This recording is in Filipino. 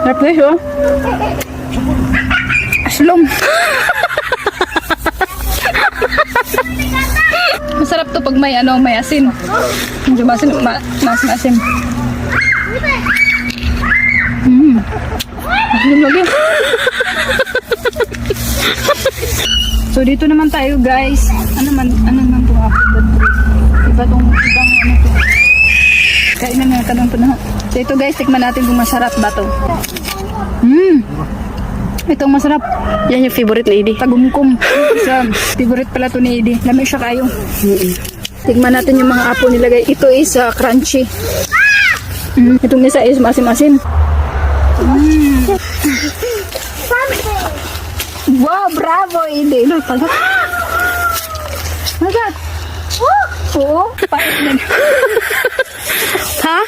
Sarap guys, oh. Aslong. Masarap to pag may may asin. Medyo masin, mas masin. Asin lagi. So dito naman tayo guys. Ano man to after iba tong ibang to. Kainan na kanang to na. So ito guys, tikman natin kung masarap ba to. Itong masarap. Yan yung favorite ni Edie. Tagumkum. Sa favorite pala to ni Edie. Lamig siya kayo. Tignan natin yung mga apo nilagay. Ito is crunchy. Itong isa is masim-masim. Wow, bravo Edie. Look, pagat. Pagat. Oo, pait na. Ha?